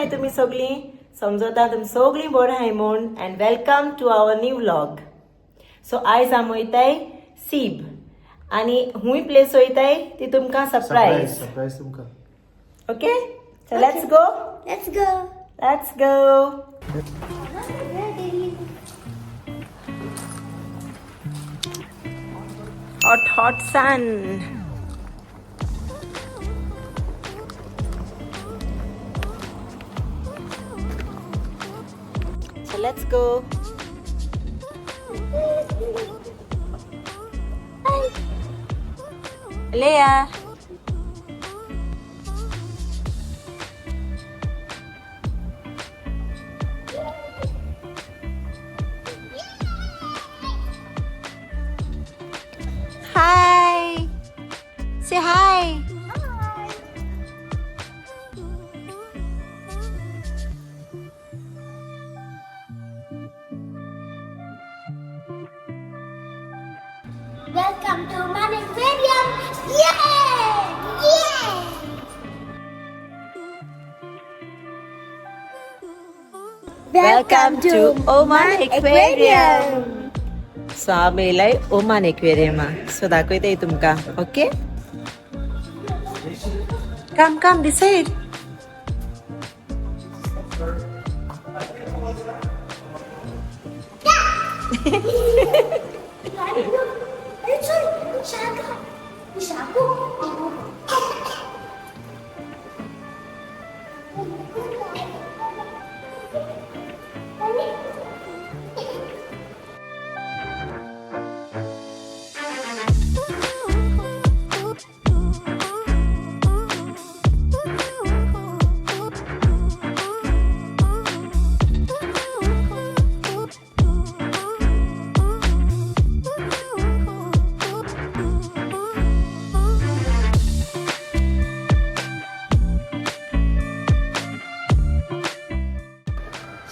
आहाय तुम्ही सगळी समजता तुम्ही सगळी बरं आहाय म्हूण and welcome to our new vlog. So आयज आमी वयताय सीब आनी हुंय प्लेस वयताय ती तुमकां सरप्राईज तुमकां. Okay so let's go. hot sun. So let's go. Hi. Leah. Hi. Say hi. Welcome to OMAN Aquarium! Yay! Yay! Welcome to OMAN Aquarium. So आमी येयलाय Oman एक्वेरियमा. सो दाखयताय तुमकां. Okay come this side.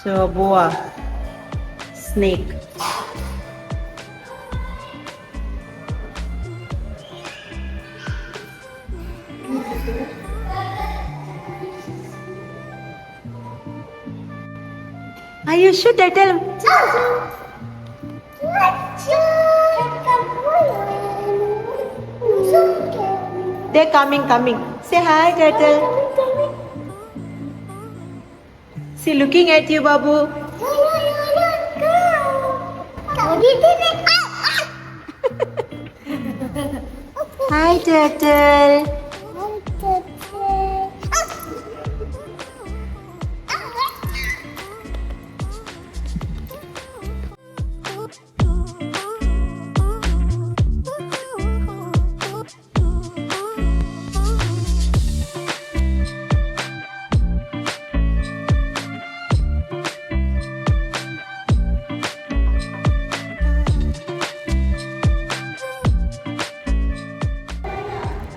So boa, snake. Are you sure, turtle? They're coming. Say hi, turtle. See, looking at you, Babu. Hi, turtle.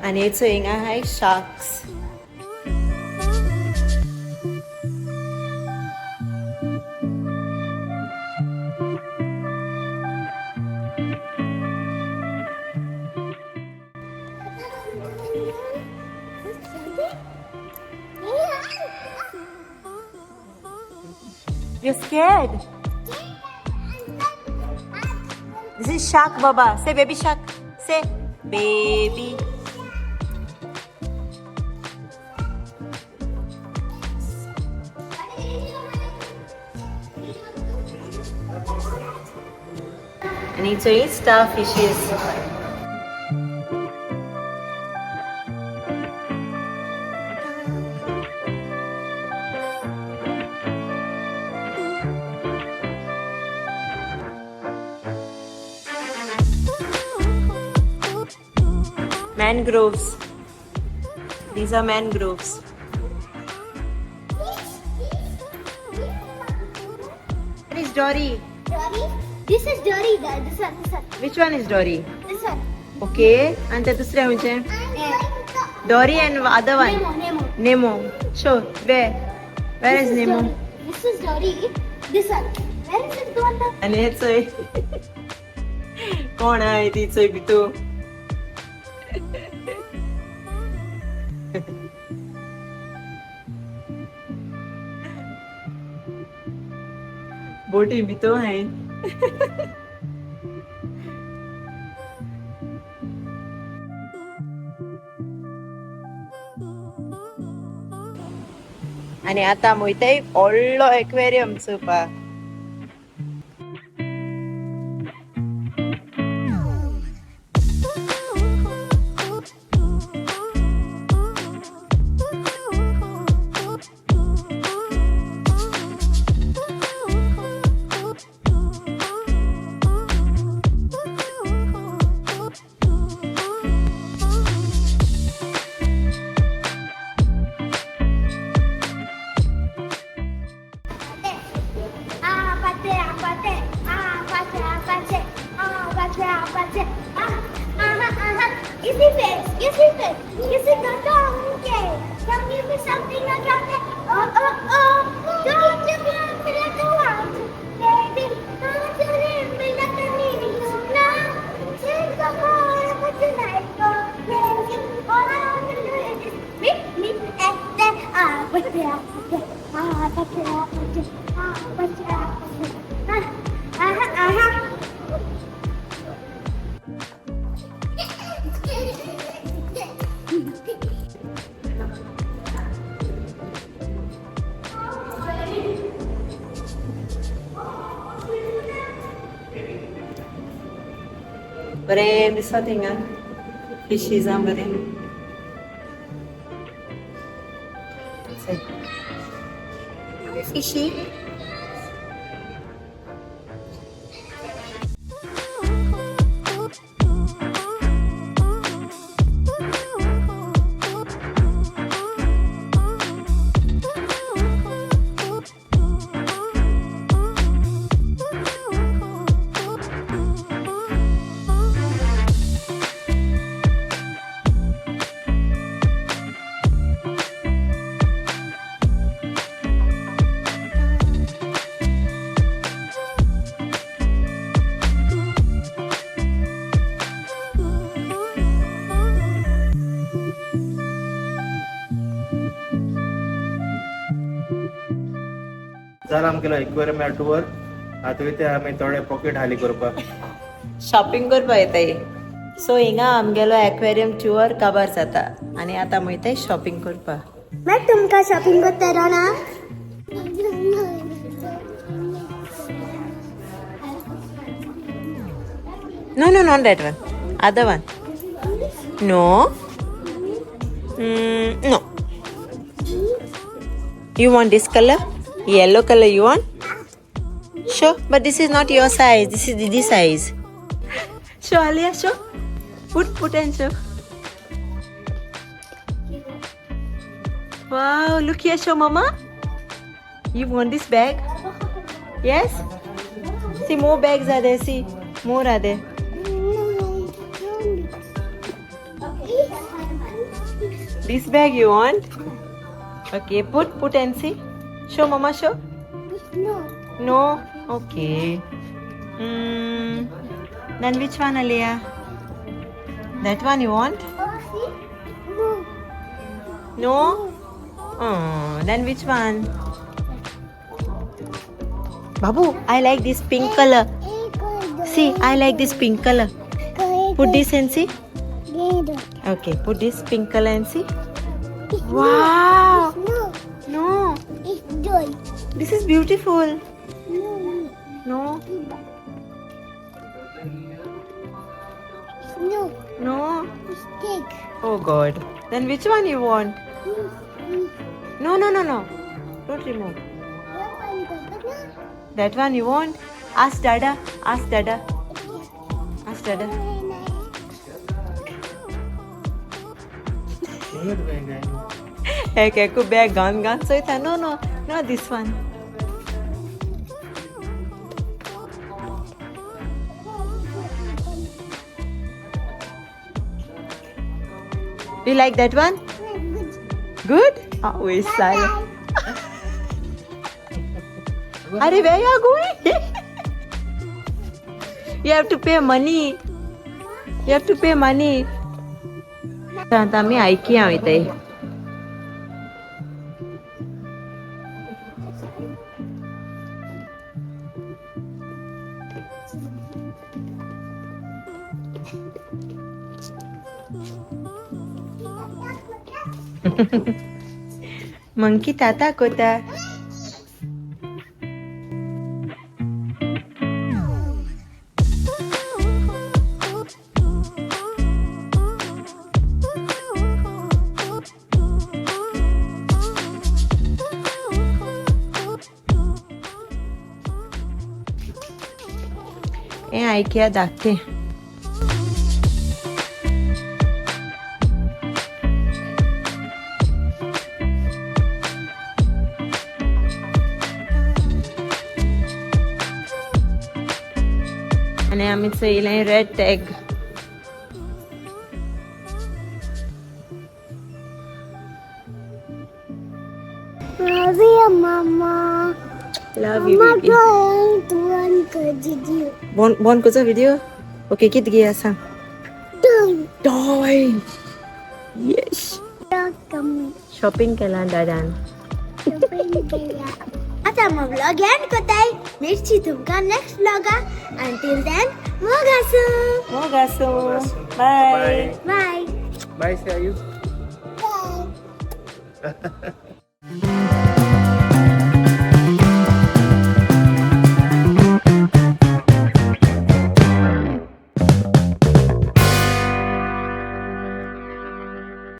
And it's saying, hi, sharks. You're scared? This is shark, Baba. Say baby shark. Say baby. And it's a starfishes. Mangroves. These are mangroves. What is Dory? Dory? This is Dory. This one. Which one is Dory? This one. Okay. And the other one? Dory and other one? Nemo. Show. Where? Where is Nemo? Dory. This is Dory. This one. Where is it going? And it's a... कौन है it's a बितु? बोटी भितो हाय. आणि आता मोयताय व्हडलो aquarium चोवपा. Easy fix, easy fix, easy donkey. Can you give me something like that? Don't you want to let go out? Baby, don't you leave me like a needy. Now, take a hold of what you like. Go crazy. All I want to do is just meet me at the but बरें दिसता थिंगा फिशीजां बरें. Fishy जाला आमगेलो aquarium tour. आता वयता आमी थोडे पॉकेट हाली करपाक. शॉपिंग करपा येताय. सो हिंगा आमगेलो एक्वेरियम टूर काबार जाता आणि आता वयताय शॉपिंग करपा. मैं तुमका शॉपिंग करते रहना. No, no, not that one. Other one. No. No. You want this color? Yellow color you want? Sure, but this is not your size. This is Didi's size. Show, Alia, show. Put and show. Wow, look here, show mama. You want this bag? Yes? See, more bags are there, see. More are there. This bag you want? Okay, put and see. Show mama, show. No. No? Okay. Then which one, Alia? That one you want? No. No? Oh, then which one? Babu, I like this pink color. See, I like this pink color. Put this and see. Okay, put this pink color and see. Wow! No. No, It's joy. this is beautiful. No. No, No. no. It's cake. Oh God. Then which one you want? No, no, no, no. Don't remove. That one you want? Ask Dada. Ask Dada. Ask Dada. Ek bag gan so it no, no, this one. You like that one? Good? Oh, it's silent. Are where you are going? You have to pay money. You have to pay money. आता आम्ही ऐकी हांव इथे. Monkey tata kota. IKEA दाखते. आणि आम्ही चयलें red tag. Love you, Mama. Love you, Mama baby. going to one video. Bon ko sa video. Okay, kit giya sang. Done. Toy. Yes. Welcome. Shopping केला दादान. आता मग vlog end करताय. भेटची तुमका next vlog. Until then, मोगासो. मोगासो. Bye. Bye. Bye से आयु Bye.